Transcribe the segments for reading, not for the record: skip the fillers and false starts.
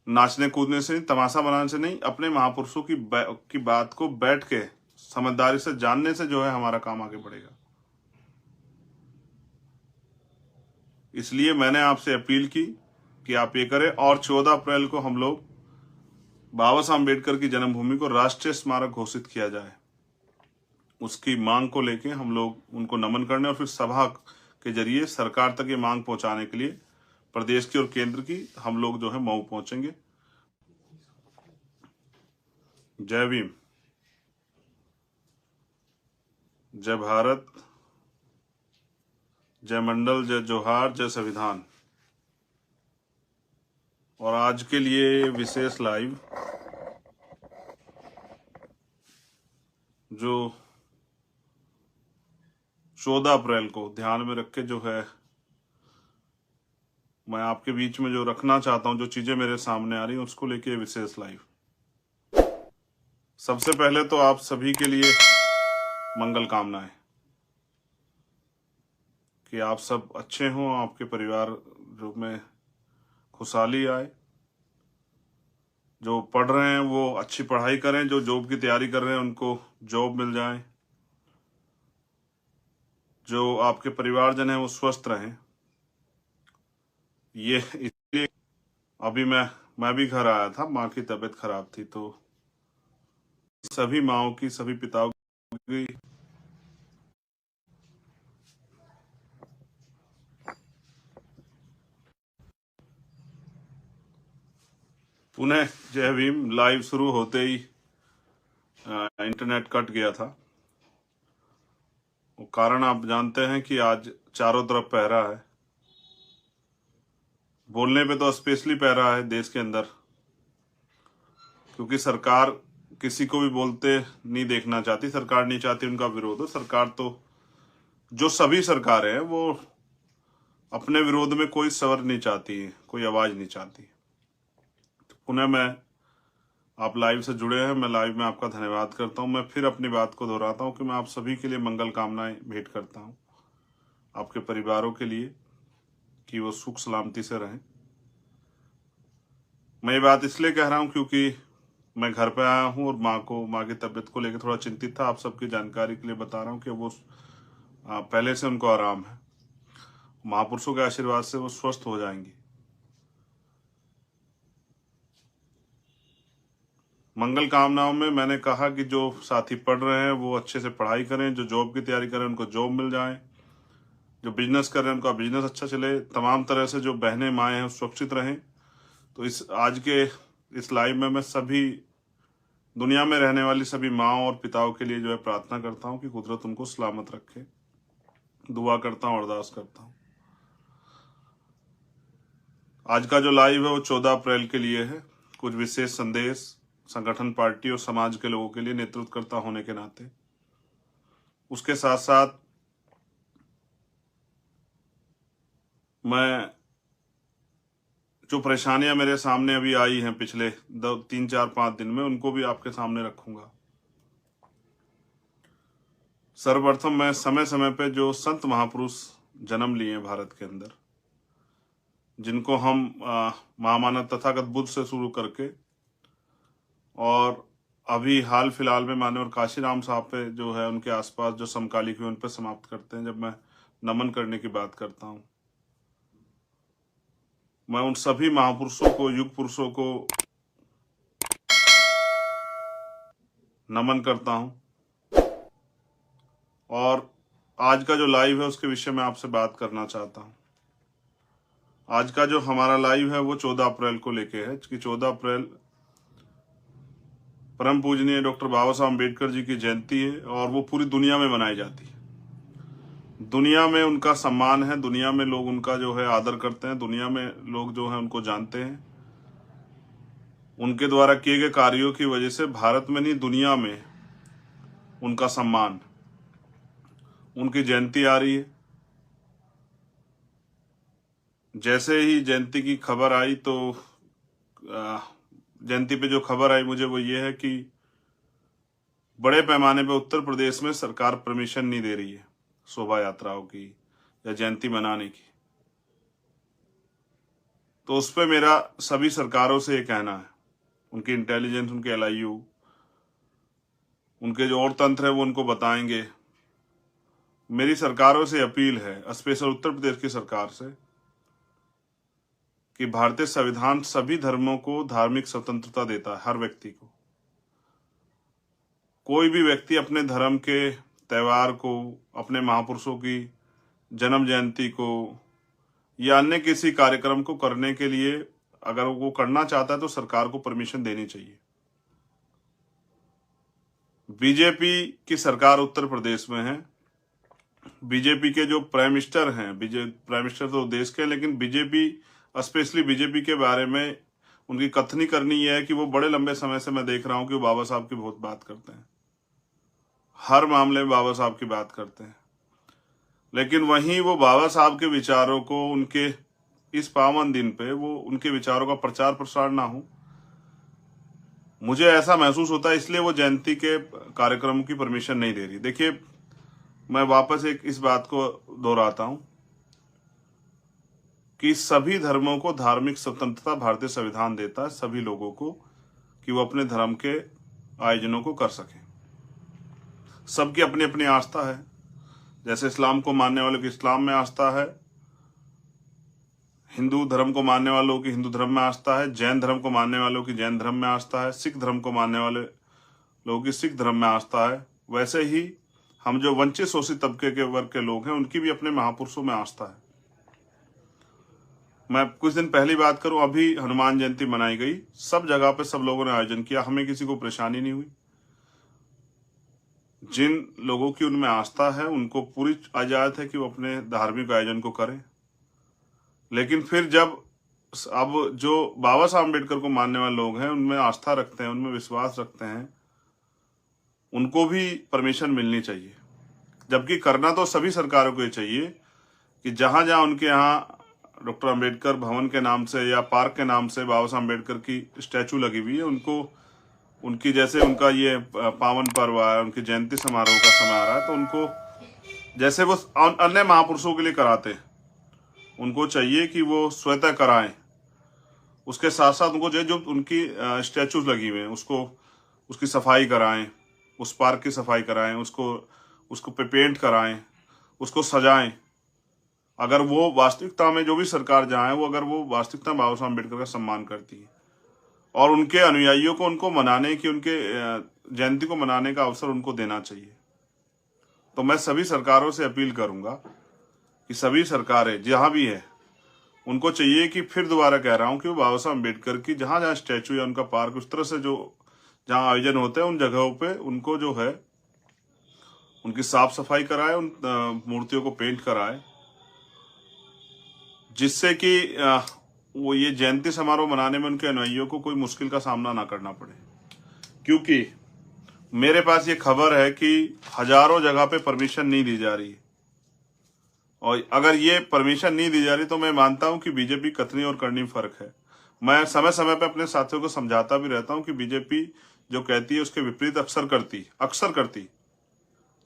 नाचने कूदने से नहीं, तमाशा बनाने से नहीं, अपने महापुरुषों की बात को बैठ के समझदारी से जानने से जो है हमारा काम आगे बढ़ेगा। इसलिए मैंने आपसे अपील की कि आप ये करें और 14 अप्रैल को हम लोग बाबा साहब अम्बेडकर की जन्मभूमि को राष्ट्रीय स्मारक घोषित किया जाए। उसकी मांग को लेके हम लोग उनको नमन करने और फिर सभा के जरिए सरकार तक ये मांग पहुंचाने के लिए प्रदेश की और केंद्र की हम लोग जो है मऊ पहुंचेंगे। जय भीम, जय भारत, जय मंडल, जय जोहार, जय संविधान। और आज के लिए विशेष लाइव जो 14 अप्रैल को ध्यान में रख के जो है मैं आपके बीच में जो रखना चाहता हूं, जो चीजें मेरे सामने आ रही हैं उसको लेके विशेष लाइव। सबसे पहले तो आप सभी के लिए मंगल कामनाएं कि आप सब अच्छे हों, आपके परिवार जो में खुशहाली आए, जो पढ़ रहे हैं वो अच्छी पढ़ाई करें, जो जॉब की तैयारी कर रहे हैं उनको जॉब मिल जाए, जो आपके परिवारजन हैं वो स्वस्थ रहें। ये इसलिए अभी मैं भी घर आया था, माँ की तबीयत खराब थी, तो सभी माँओं की, सभी पिताओं की पुनः जय भीम। लाइव शुरू होते ही इंटरनेट कट गया था। वो कारण आप जानते हैं कि आज चारों तरफ पहरा है, बोलने पे तो स्पेशली पहरा है देश के अंदर, क्योंकि सरकार किसी को भी बोलते नहीं देखना चाहती, सरकार नहीं चाहती उनका विरोध हो। सरकार तो जो सभी सरकारें हैं वो अपने विरोध में कोई स्वर नहीं चाहती है, कोई आवाज नहीं चाहती। तो पुनः मैं आप लाइव से जुड़े हैं, मैं लाइव में आपका धन्यवाद करता हूं। मैं फिर अपनी बात को दोहराता हूं कि मैं आप सभी के लिए मंगल कामनाएं भेंट करता हूं, आपके परिवारों के लिए कि वो सुख सलामती से रहें। मैं ये बात इसलिए कह रहा हूं क्योंकि मैं घर पे आया हूं और माँ की तबीयत को लेकर थोड़ा चिंतित था। आप सबकी जानकारी के लिए बता रहा हूं कि वो पहले से उनको आराम है, महापुरुषों के आशीर्वाद से वो स्वस्थ हो जाएंगी। मंगल कामनाओं में मैंने कहा कि जो साथी पढ़ रहे हैं वो अच्छे से पढ़ाई करें, जो जॉब की तैयारी करें उनको जॉब मिल जाए, जो बिजनेस कर रहे हैं उनका बिजनेस अच्छा चले, तमाम तरह से जो बहनें माएँ हैं सुरक्षित रहें। तो इस आज के इस लाइव में मैं सभी दुनिया में रहने वाली सभी माँओं और पिताओं के लिए जो है प्रार्थना करता हूँ कि कुदरत उनको सलामत रखे। दुआ करता हूँ, अरदास करता हूँ। आज का जो लाइव है वो 14 अप्रैल के लिए है। कुछ विशेष संदेश संगठन, पार्टी और समाज के लोगों के लिए नेतृत्वकर्ता होने के नाते, उसके साथ साथ मैं जो परेशानियां मेरे सामने अभी आई हैं पिछले 3, 4, 5 दिन में, उनको भी आपके सामने रखूंगा। सर्वप्रथम मैं समय समय पे जो संत महापुरुष जन्म लिए भारत के अंदर, जिनको हम महामानव तथागत बुद्ध से शुरू करके और अभी हाल फिलहाल में माननीय काशीराम साहब पे जो है उनके आसपास जो समकालिक हुए उन पर समाप्त करते हैं। जब मैं नमन करने की बात करता हूं, मैं उन सभी महापुरुषों को, युग पुरुषों को नमन करता हूं। और आज का जो लाइव है उसके विषय में आपसे बात करना चाहता हूं। आज का जो हमारा लाइव है वो 14 अप्रैल को लेके है कि 14 अप्रैल परम पूजनीय डॉक्टर बाबा साहब अम्बेडकर जी की जयंती है और वो पूरी दुनिया में मनाई जाती है। दुनिया में उनका सम्मान है, दुनिया में लोग उनका जो है आदर करते हैं, दुनिया में लोग जो है उनको जानते हैं। उनके द्वारा किए गए कार्यों की वजह से भारत में नहीं दुनिया में उनका सम्मान, उनकी जयंती आ रही है। जैसे ही जयंती की खबर आई तो जयंती पे जो खबर आई मुझे वो ये है कि बड़े पैमाने पे उत्तर प्रदेश में सरकार परमिशन नहीं दे रही है शोभा यात्राओं की या जयंती मनाने की। तो उस पर मेरा सभी सरकारों से ये कहना है, उनकी इंटेलिजेंस, उनके एलआईयू, उनके जो और तंत्र है वो उनको बताएंगे। मेरी सरकारों से अपील है, स्पेशल उत्तर प्रदेश की सरकार से, कि भारतीय संविधान सभी धर्मों को धार्मिक स्वतंत्रता देता है, हर व्यक्ति को। कोई भी व्यक्ति अपने धर्म के त्योहार को, अपने महापुरुषों की जन्म जयंती को या अन्य किसी कार्यक्रम को करने के लिए अगर वो करना चाहता है तो सरकार को परमिशन देनी चाहिए। बीजेपी की सरकार उत्तर प्रदेश में है, बीजेपी के जो प्राइम मिनिस्टर हैं, प्राइम मिनिस्टर तो देश के, लेकिन बीजेपी, स्पेशली बीजेपी के बारे में उनकी कथनी करनी यह है कि वो बड़े लंबे समय से मैं देख रहा हूं कि वो बाबा साहब की बहुत बात करते हैं, हर मामले में बाबा साहब की बात करते हैं, लेकिन वहीं वो बाबा साहब के विचारों को उनके इस पावन दिन पे वो उनके विचारों का प्रचार प्रसार ना हो, मुझे ऐसा महसूस होता है। इसलिए वो जयंती के कार्यक्रम की परमिशन नहीं दे रही। देखिए, मैं वापस एक इस बात को दोहराता हूं कि सभी धर्मों को धार्मिक स्वतंत्रता भारतीय संविधान देता है, सभी लोगों को, कि वो अपने धर्म के आयोजनों को कर सकें। सबकी अपनी अपनी आस्था है। जैसे इस्लाम को मानने वालों की इस्लाम में आस्था है, हिंदू धर्म को मानने वालों की हिंदू धर्म में आस्था है, जैन धर्म को मानने वालों की जैन धर्म में आस्था है, सिख धर्म को मानने वाले लोगों की सिख धर्म में आस्था है। वैसे ही हम जो वंचित शोषित तबके के वर्ग के लोग हैं उनकी भी अपने महापुरुषों में आस्था है। मैं कुछ दिन पहली बात करूं, अभी हनुमान जयंती मनाई गई, सब जगह पे सब लोगों ने आयोजन किया, हमें किसी को परेशानी नहीं हुई। जिन लोगों की उनमें आस्था है उनको पूरी इजाजत है कि वो अपने धार्मिक आयोजन को करें। लेकिन फिर जब अब जो बाबा साहब अम्बेडकर को मानने वाले लोग हैं, उनमें आस्था रखते हैं, उनमें विश्वास रखते हैं, उनको भी परमिशन मिलनी चाहिए। जबकि करना तो सभी सरकारों को ही चाहिए कि जहां जहां उनके यहाँ डॉक्टर अम्बेडकर भवन के नाम से या पार्क के नाम से बाबा साहब अम्बेडकर की स्टैचू लगी हुई है, उनको उनकी जैसे उनका ये पावन पर्व है, उनकी जयंती समारोह का समय आ रहा है, तो उनको जैसे वो अन्य महापुरुषों के लिए कराते हैं, उनको चाहिए कि वो स्वतः कराएं। उसके साथ साथ उनको जो उनकी स्टैचूज लगी हुई हैं उसकी सफाई कराएं, उस पार्क की सफाई कराएं, उसको पेंट कराएं, उसको सजाएं। अगर वो वास्तविकता में, जो भी सरकार जहाँ है, वो अगर वो वास्तविकता में बाबा साहब अम्बेडकर का सम्मान करती है और उनके अनुयायियों को उनको मनाने की, उनके जयंती को मनाने का अवसर उनको देना चाहिए। तो मैं सभी सरकारों से अपील करूंगा कि सभी सरकारें जहां भी है, उनको चाहिए कि, फिर दोबारा कह रहा हूं, कि वो बाबा साहब अम्बेडकर की जहां जहां स्टैचू या उनका पार्क, उस तरह से जो जहां आयोजन होते हैं, उन जगहों पे उनको जो है उनकी साफ सफाई कराए, उन मूर्तियों को पेंट कराए, जिससे कि वो ये जयंती समारोह मनाने में उनके अनुयायियों को कोई मुश्किल का सामना ना करना पड़े। क्योंकि मेरे पास ये खबर है कि हजारों जगह पे परमिशन नहीं दी जा रही, और अगर ये परमिशन नहीं दी जा रही तो मैं मानता हूं कि बीजेपी कथनी और करनी में फर्क है। मैं समय समय पे अपने साथियों को समझाता भी रहता हूं कि बीजेपी जो कहती है उसके विपरीत अक्सर करती,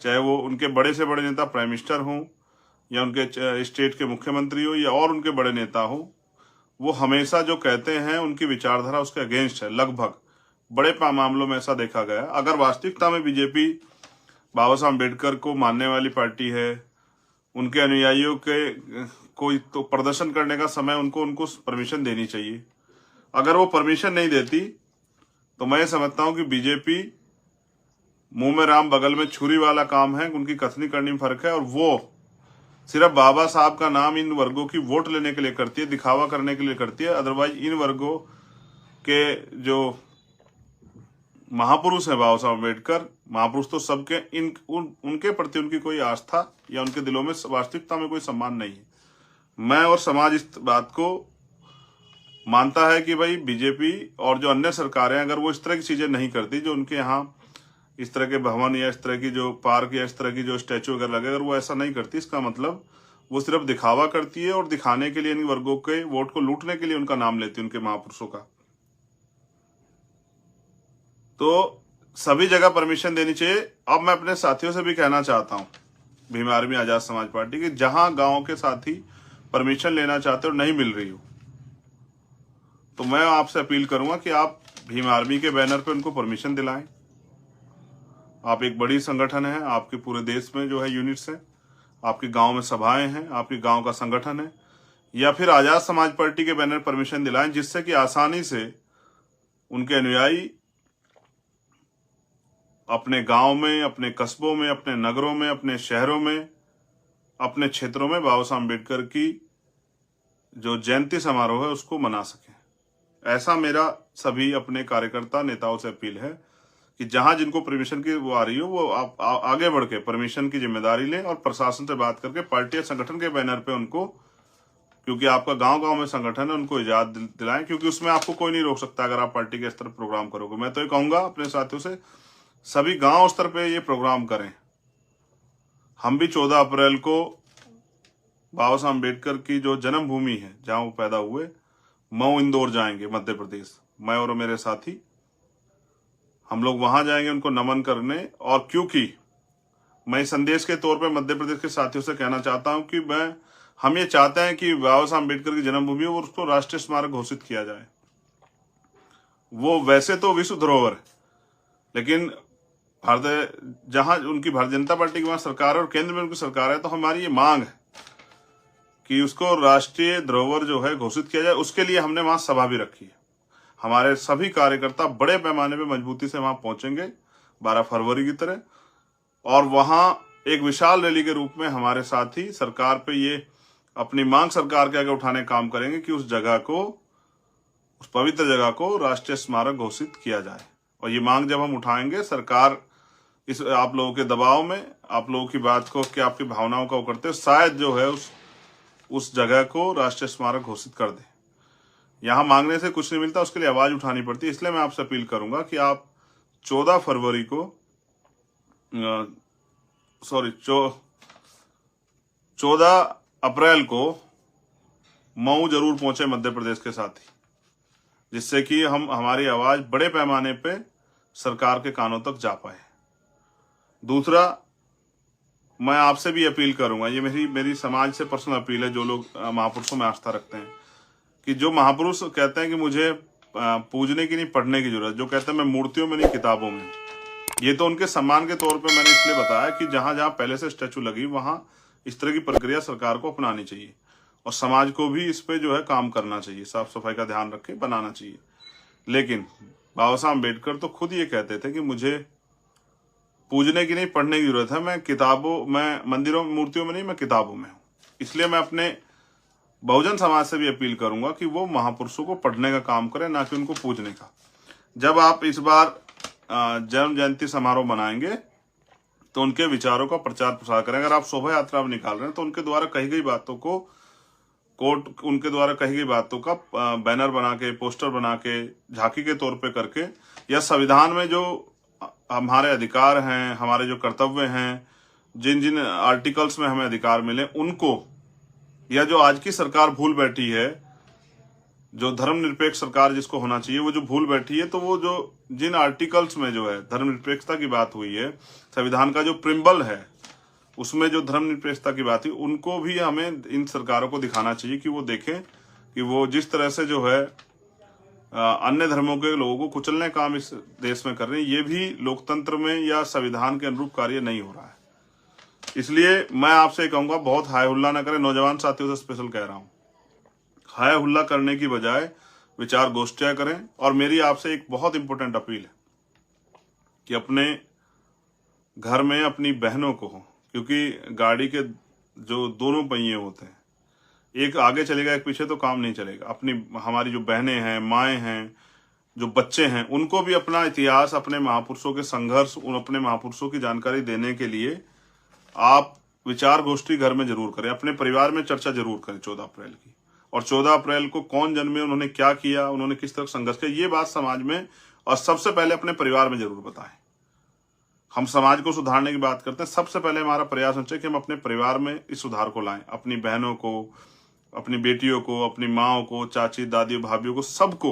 चाहे वो उनके बड़े से बड़े नेता प्राइम मिनिस्टर हों या उनके स्टेट के मुख्यमंत्री हो या और उनके बड़े नेता हो, वो हमेशा जो कहते हैं उनकी विचारधारा उसके अगेंस्ट है। लगभग बड़े मामलों में ऐसा देखा गया। अगर वास्तविकता में बीजेपी बाबा साहब अम्बेडकर को मानने वाली पार्टी है, उनके अनुयायियों के कोई तो प्रदर्शन करने का समय उनको परमिशन देनी चाहिए। अगर वो परमिशन नहीं देती तो मैं समझता हूं कि बीजेपी मुंह में राम बगल में छुरी वाला काम है, उनकी कथनी करनी में फर्क है, और वो सिर्फ बाबा साहब का नाम इन वर्गों की वोट लेने के लिए करती है, दिखावा करने के लिए करती है। अदरवाइज इन वर्गों के जो महापुरुष है बाबा साहब अम्बेडकर, महापुरुष तो सबके, उनके प्रति उनकी कोई आस्था या उनके दिलों में वास्तविकता में कोई सम्मान नहीं है। मैं और समाज इस बात को मानता है कि भाई बीजेपी और जो अन्य सरकारें, अगर वो इस तरह की चीजें नहीं करती, जो उनके यहाँ इस तरह के भवन या इस तरह की जो पार्क या इस तरह की जो स्टैचू वगैरह लगे, अगर वो ऐसा नहीं करती, इसका मतलब वो सिर्फ दिखावा करती है और दिखाने के लिए इन वर्गों के वोट को लूटने के लिए उनका नाम लेती है, उनके महापुरुषों का। तो सभी जगह परमिशन देनी चाहिए। अब मैं अपने साथियों से भी कहना चाहता हूं, भीम आर्मी आजाद समाज पार्टी की, जहां गांव के साथी परमिशन लेना चाहते हो नहीं मिल रही हो, तो मैं आपसे अपील करूंगा कि आप भीम आर्मी के बैनर पे उनको परमिशन दिलाएं। आप एक बड़ी संगठन है, आपके पूरे देश में जो है यूनिट्स हैं, आपके गांव में सभाएं हैं, आपके गांव का संगठन है, या फिर आजाद समाज पार्टी के बैनर परमिशन दिलाएं, जिससे कि आसानी से उनके अनुयायी अपने गांव में, अपने कस्बों में, अपने नगरों में, अपने शहरों में, अपने क्षेत्रों में बाबा साहब अम्बेडकर की जो जयंती समारोह है उसको मना सकें। ऐसा मेरा सभी अपने कार्यकर्ता नेताओं से अपील है कि जहां जिनको परमिशन की वो आ रही हो, वो आप आगे बढ़ के परमिशन की जिम्मेदारी लें और प्रशासन से बात करके पार्टी या संगठन के बैनर पे उनको, क्योंकि आपका गांव गांव में संगठन है, उनको इजाजत दिलाएं, क्योंकि उसमें आपको कोई नहीं रोक सकता अगर आप पार्टी के स्तर पर प्रोग्राम करोगे। मैं तो ये कहूंगा अपने साथियों से, सभी गांव स्तर पे ये प्रोग्राम करें। हम भी 14 अप्रैल को बाबा साहब अम्बेडकर की जो जन्मभूमि है, जहां वो पैदा हुए, मऊ इंदौर जाएंगे, मध्य प्रदेश। मैं और मेरे साथी हम लोग वहां जाएंगे उनको नमन करने। और क्योंकि मैं संदेश के तौर पे मध्य प्रदेश के साथियों से कहना चाहता हूं कि हम ये चाहते हैं कि बाबा साहब अम्बेडकर की जन्मभूमि और उसको राष्ट्रीय स्मारक घोषित किया जाए। वो वैसे तो विश्व धरोहर है, लेकिन जहां उनकी भारतीय जनता पार्टी की वहां सरकार है और केंद्र में उनकी सरकार है, तो हमारी ये मांग है कि उसको राष्ट्रीय धरोहर जो है घोषित किया जाए। उसके लिए हमने वहां सभा भी रखी है। हमारे सभी कार्यकर्ता बड़े पैमाने पे मजबूती से वहां पहुंचेंगे 12 फरवरी की तरह, और वहां एक विशाल रैली के रूप में हमारे साथी सरकार पे ये अपनी मांग सरकार के आगे उठाने काम करेंगे कि उस जगह को, उस पवित्र जगह को राष्ट्रीय स्मारक घोषित किया जाए। और ये मांग जब हम उठाएंगे, सरकार इस आप लोगों के दबाव में, आप लोगों की बात को, कि आपकी भावनाओं का करते शायद जो है उस जगह को राष्ट्रीय स्मारक घोषित कर दे। यहां मांगने से कुछ नहीं मिलता, उसके लिए आवाज उठानी पड़ती है। इसलिए मैं आपसे अपील करूंगा कि आप 14 फरवरी को 14 अप्रैल को मऊ जरूर पहुंचे मध्य प्रदेश के साथी, जिससे कि हमारी आवाज बड़े पैमाने पे सरकार के कानों तक जा पाए। दूसरा, मैं आपसे भी अपील करूंगा, ये मेरी समाज से पर्सनल अपील है, जो लोग महापुरुषों में आस्था रखते हैं, कि जो महापुरुष कहते हैं कि मुझे पूजने की नहीं, पढ़ने की जरूरत, जो कहते हैं मैं मूर्तियों में नहीं किताबों में, ये तो उनके सम्मान के तौर पे मैंने इसलिए बताया कि जहां जहां पहले से स्टैचू लगी वहां इस तरह की प्रक्रिया सरकार को अपनानी चाहिए और समाज को भी इस पे जो है काम करना चाहिए, साफ सफाई का ध्यान रख के बनाना चाहिए। लेकिन बाबा साहब अम्बेडकर तो खुद ये कहते थे कि मुझे पूजने की नहीं, पढ़ने की जरूरत है, मैं मंदिरों मूर्तियों में नहीं, मैं किताबों में हूं। इसलिए मैं अपने बहुजन समाज से भी अपील करूंगा कि वो महापुरुषों को पढ़ने का काम करें, ना कि उनको पूजने का। जब आप इस बार जन्म जयंती समारोह मनाएंगे तो उनके विचारों का प्रचार प्रसार करें। अगर आप शोभा यात्रा में निकाल रहे हैं तो उनके द्वारा कही गई बातों को उनके द्वारा कही गई बातों का बैनर बना के, पोस्टर बना के, झांकी के तौर पे करके, या संविधान में जो हमारे अधिकार हैं, हमारे जो कर्तव्य हैं, जिन जिन आर्टिकल्स में हमें अधिकार मिले उनको, या जो आज की सरकार भूल बैठी है, जो धर्मनिरपेक्ष सरकार जिसको होना चाहिए, वो जो भूल बैठी है, तो वो जो जिन आर्टिकल्स में जो है धर्मनिरपेक्षता की बात हुई है, संविधान का जो प्रिम्बल है उसमें जो धर्मनिरपेक्षता की बात हुई, उनको भी हमें इन सरकारों को दिखाना चाहिए कि वो देखें कि वो जिस तरह से जो है अन्य धर्मों के लोगों को कुचलने काम इस देश में कर रहे हैं, ये भी लोकतंत्र में या संविधान के अनुरूप कार्य नहीं हो रहा है। इसलिए मैं आपसे कहूंगा, बहुत हाय हुल्ला ना करें। नौजवान साथियों से स्पेशल कह रहा हूं, हाय हुल्ला करने की बजाय विचार गोष्ठियां करें। और मेरी आपसे एक बहुत इंपॉर्टेंट अपील है कि अपने घर में अपनी बहनों को, क्योंकि गाड़ी के जो दोनों पहिए होते हैं, एक आगे चलेगा एक पीछे, तो काम नहीं चलेगा। हमारी जो बहनें हैं, माएँ हैं, जो बच्चे हैं, उनको भी अपना इतिहास, अपने महापुरुषों के संघर्ष, अपने महापुरुषों की जानकारी देने के लिए आप विचार गोष्ठी घर में जरूर करें, अपने परिवार में चर्चा जरूर करें 14 अप्रैल की। और 14 अप्रैल को कौन जन्मे, उन्होंने क्या किया, उन्होंने किस तरह संघर्ष किया, ये बात समाज में और सबसे पहले अपने परिवार में जरूर बताएं। हम समाज को सुधारने की बात करते हैं, सबसे पहले हमारा प्रयास होना चाहिए कि हम अपने परिवार में इस सुधार को लाएं। अपनी बहनों को, अपनी बेटियों को, अपनी माओ को, चाची, दादी, भाभीियों को, सबको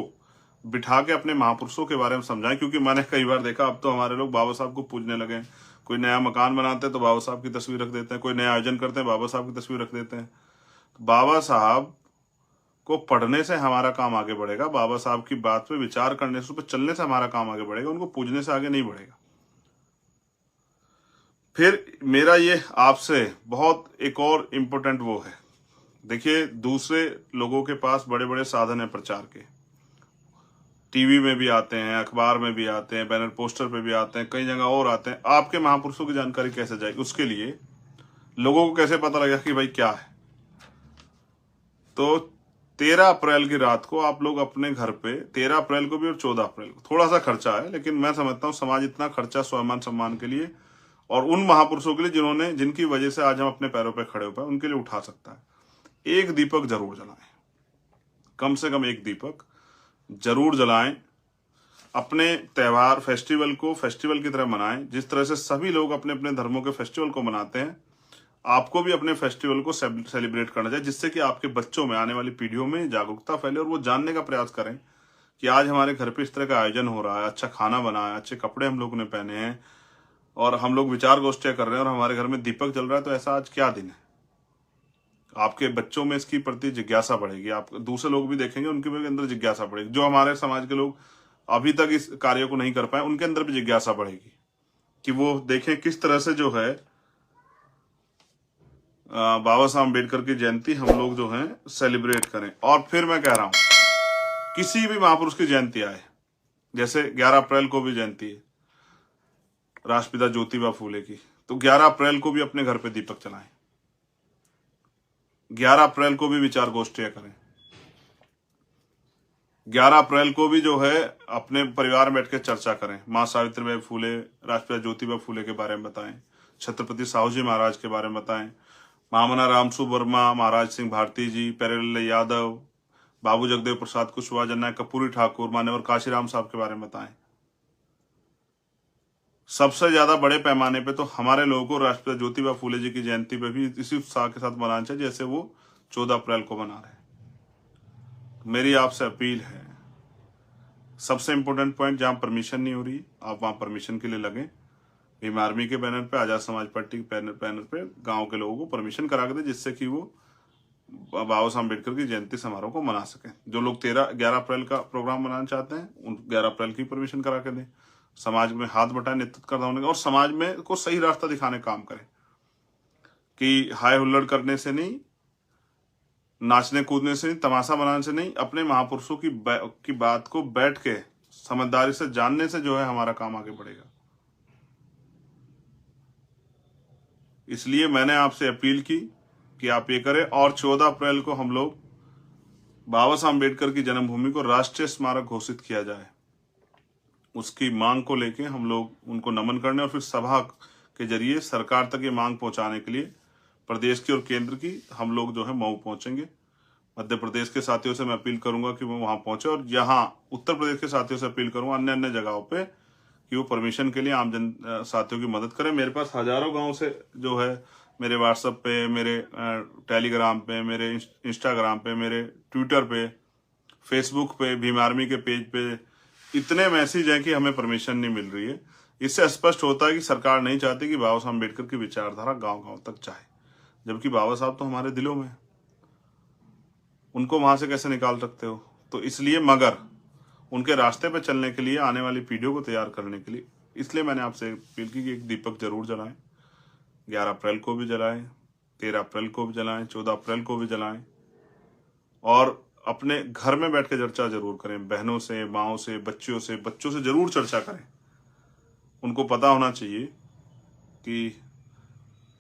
बिठा के अपने महापुरुषों के बारे में समझाएं। क्योंकि मैंने कई बार देखा, अब तो हमारे लोग बाबा साहब को पूजने लगे। कोई नया मकान बनाते हैं तो बाबा साहब की तस्वीर रख देते हैं, कोई नया आयोजन करते हैं बाबा साहब की तस्वीर रख देते हैं। बाबा साहब को पढ़ने से हमारा काम आगे बढ़ेगा, बाबा साहब की बात पे विचार करने से, उस पर चलने से हमारा काम आगे बढ़ेगा, उनको पूजने से आगे नहीं बढ़ेगा। फिर मेरा ये आपसे बहुत एक और इम्पोर्टेंट वो है, देखिए दूसरे लोगों के पास बड़े बड़े साधन है प्रचार के, टीवी में भी आते हैं, अखबार में भी आते हैं, बैनर पोस्टर पे भी आते हैं, कई जगह और आते हैं। आपके महापुरुषों की जानकारी कैसे जाएगी? उसके लिए लोगों को कैसे पता लगेगा कि भाई क्या है? तो 13 अप्रैल की रात को आप लोग अपने घर पे, 13 अप्रैल को भी और 14 अप्रैल को, थोड़ा सा खर्चा है लेकिन मैं समझता हूँ समाज इतना खर्चा स्वाभिमान सम्मान के लिए और उन महापुरुषों के लिए जिन्होंने, जिनकी वजह से आज हम अपने पैरों पे खड़े हो पाए, उनके लिए उठा सकता है। एक दीपक जरूर जलाएं, कम से कम एक दीपक जरूर जलाएं। अपने त्योहार फेस्टिवल को फेस्टिवल की तरह मनाएं, जिस तरह से सभी लोग अपने अपने धर्मों के फेस्टिवल को मनाते हैं, आपको भी अपने फेस्टिवल को सेलिब्रेट करना चाहिए, जिससे कि आपके बच्चों में, आने वाली पीढ़ियों में जागरूकता फैले और वो जानने का प्रयास करें कि आज हमारे घर पे इस तरह का आयोजन हो रहा है, अच्छा खाना बना है, अच्छे कपड़े हम लोगों ने पहने हैं और हम लोग विचार गोष्ठियां कर रहे हैं और हमारे घर में दीपक जल रहा है, तो ऐसा आज क्या दिन है? आपके बच्चों में इसकी प्रति जिज्ञासा बढ़ेगी, आप दूसरे लोग भी देखेंगे, उनके भी अंदर जिज्ञासा बढ़ेगी। जो हमारे समाज के लोग अभी तक इस कार्य को नहीं कर पाए, उनके अंदर भी जिज्ञासा बढ़ेगी कि वो देखें किस तरह से जो है बाबा साहब अम्बेडकर की जयंती हम लोग जो है सेलिब्रेट करें। और फिर मैं कह रहा हूं किसी भी महापुरुष की जयंती आए, जैसे 11 अप्रैल को भी जयंती है राष्ट्रपिता ज्योतिबा फूले की, तो 11 अप्रैल को भी अपने घर पे दीपक जलाएं, 11 अप्रैल को भी विचार गोष्ठियां करें, 11 अप्रैल को भी जो है अपने परिवार में बैठ के चर्चा करें, माँ सावित्रीबाई फूले, राष्ट्रपिता ज्योतिबा फूले के बारे में बताएं, छत्रपति साहू जी महाराज के बारे में बताएं, महामना रामसु वर्मा, महाराज सिंह भारती जी, प्यारेलाल यादव, बाबू जगदेव प्रसाद कुशवाहा, जननायक कर्पूरी ठाकुर, मान्यवर काशीराम साहब के बारे में बताएं। सबसे ज्यादा बड़े पैमाने पे तो हमारे लोगों को राष्ट्रपिता ज्योतिबा फूले जी की जयंती पे भी इसी उत्साह के साथ मनाना चाहिए जैसे वो 14 अप्रैल को मना रहे हैं। मेरी आपसे अपील है, सबसे इंपॉर्टेंट पॉइंट, जहां परमिशन नहीं हो रही आप वहां परमिशन के लिए लगें। भीम आर्मी के बैनर पे, आजाद समाज पार्टी के बैनर पे गांव के लोगों को परमिशन करा के दे, जिससे कि वो बाबा साहब अम्बेडकर की जयंती समारोह को मना सकें। जो लोग 11 अप्रैल का प्रोग्राम मनाना चाहते हैं उन 11 अप्रैल की परमिशन करा के दें। समाज में हाथ बटाए, नेतृत्व करना होने का, और समाज में को सही रास्ता दिखाने काम करें कि हाय हुल्लड़ करने से नहीं, नाचने कूदने से नहीं, तमाशा बनाने से नहीं, अपने महापुरुषों की बात को बैठ के समझदारी से जानने से जो है हमारा काम आगे बढ़ेगा। इसलिए मैंने आपसे अपील की कि आप ये करें और 14 अप्रैल को हम लोग बाबा साहब अम्बेडकर की जन्मभूमि को राष्ट्रीय स्मारक घोषित किया जाए, उसकी मांग को लेके हम लोग उनको नमन करने और फिर सभा के जरिए सरकार तक ये मांग पहुंचाने के लिए प्रदेश की और केंद्र की हम लोग जो है मऊ पहुंचेंगे। मध्य प्रदेश के साथियों से मैं अपील करूंगा कि वो वहां पहुंचे और यहाँ उत्तर प्रदेश के साथियों से अपील करूंगा अन्य अन्य जगहों पे कि वो परमिशन के लिए आम जन साथियों की मदद करें। मेरे पास हजारों गांव से जो है मेरे व्हाट्सएप पे, मेरे टेलीग्राम पे, मेरे इंस्टाग्राम पे, मेरे ट्विटर पे, फेसबुक पे, भीम आर्मी के पेज पे इतने मैसेज हैं कि हमें परमिशन नहीं मिल रही है। इससे स्पष्ट होता है कि सरकार नहीं चाहती कि बाबा साहब अम्बेडकर की विचारधारा गांव गांव तक जाए, जबकि बाबा साहब तो हमारे दिलों में, उनको वहां से कैसे निकाल सकते हो? तो इसलिए, मगर उनके रास्ते पे चलने के लिए, आने वाली पीढ़ियों को तैयार करने के लिए, इसलिए मैंने आपसे अपील की कि एक दीपक जरूर जलाएं, 11 अप्रैल को भी जलाएं, 13 अप्रैल को भी जलाएं, 14 अप्रैल को भी जलाएं, और अपने घर में बैठ के चर्चा जरूर करें, बहनों से, माओं से, बच्चों से जरूर चर्चा करें। उनको पता होना चाहिए कि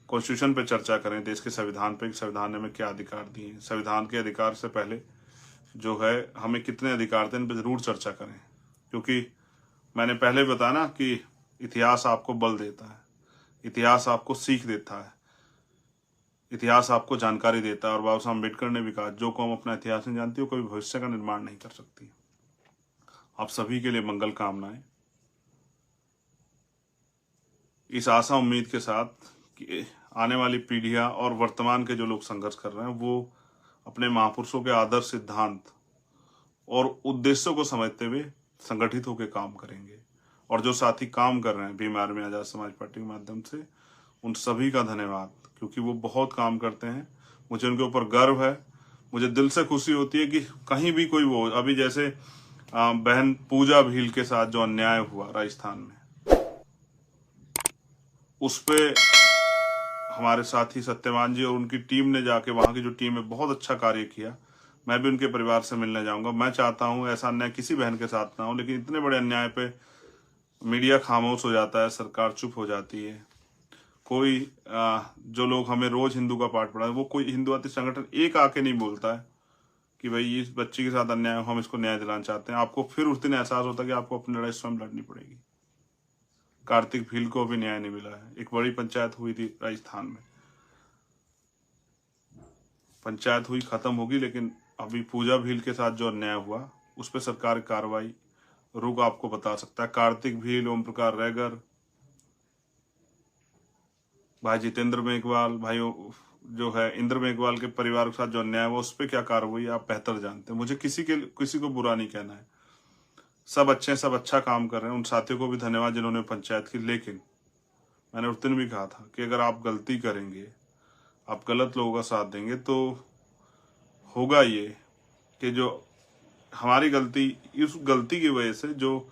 कॉन्स्टिट्यूशन पे चर्चा करें, देश के संविधान पे, संविधान ने हमें क्या अधिकार दिए हैं, संविधान के अधिकार से पहले जो है हमें कितने अधिकार थे, इन पर जरूर चर्चा करें। क्योंकि मैंने पहले बताया ना कि इतिहास आपको बल देता है, इतिहास आपको सीख देता है, इतिहास आपको जानकारी देता है। और बाबा साहब अम्बेडकर ने भी कहा, जो कौम अपना इतिहास नहीं जानती वो कभी भविष्य का निर्माण नहीं कर सकती। आप सभी के लिए मंगल कामनाएं, इस आशा उम्मीद के साथ कि आने वाली पीढ़ियां और वर्तमान के जो लोग संघर्ष कर रहे हैं वो अपने महापुरुषों के आदर्श, सिद्धांत और उद्देश्यों को समझते हुए संगठित होकर काम करेंगे। और जो साथी काम कर रहे हैं भीम आर्मी, आजाद समाज पार्टी के माध्यम से, उन सभी का धन्यवाद, क्योंकि वो बहुत काम करते हैं। मुझे उनके ऊपर गर्व है। मुझे दिल से खुशी होती है कि कहीं भी कोई वो, अभी जैसे बहन पूजा भील के साथ जो अन्याय हुआ राजस्थान में, उस पे हमारे साथी सत्यवान जी और उनकी टीम ने जाके, वहां की जो टीम है, बहुत अच्छा कार्य किया। मैं भी उनके परिवार से मिलने जाऊंगा। मैं चाहता हूं ऐसा अन्याय किसी बहन के साथ ना हो, लेकिन इतने बड़े अन्याय पे मीडिया खामोश हो जाता है, सरकार चुप हो जाती है। कोई जो लोग हमें रोज हिंदू का पाठ पढ़ा है, वो कोई हिंदुत्व संगठन एक आके नहीं बोलता है कि भाई इस बच्ची के साथ अन्याय हो, हम इसको न्याय दिलाना चाहते हैं। आपको फिर उस दिन एहसास होता है कि आपको अपनी लड़ाई स्वयं लड़नी पड़ेगी। कार्तिक भील को भी न्याय नहीं मिला है। एक बड़ी पंचायत हुई थी राजस्थान में, पंचायत हुई, खत्म होगी, लेकिन अभी पूजा भील के साथ जो अन्याय हुआ उस पर सरकार की कार्रवाई रुक आपको बता सकता है। कार्तिक भील, ओम प्रकाश रैगर, भाई जितेंद्र मेघवाल, भाई जो है इंद्र मेघवाल के परिवार के साथ जो अन्याय हुआ, उस पर क्या कार्रवाई आप बेहतर जानते हैं। मुझे किसी को बुरा नहीं कहना है। सब अच्छे हैं, सब अच्छा काम कर रहे हैं। उन साथियों को भी धन्यवाद जिन्होंने पंचायत की। लेकिन मैंने उस दिन भी कहा था कि अगर आप गलती करेंगे, आप गलत लोगों का साथ देंगे, तो होगा ये कि जो हमारी गलती, इस गलती की वजह से जो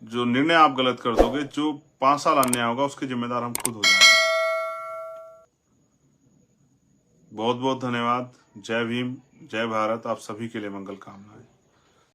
जो निर्णय आप गलत कर दोगे, जो 5 साल अन्याय होगा, उसके जिम्मेदार हम खुद हो जाएंगे। बहुत बहुत धन्यवाद। जय भीम, जय भारत। आप सभी के लिए मंगल कामनाएं।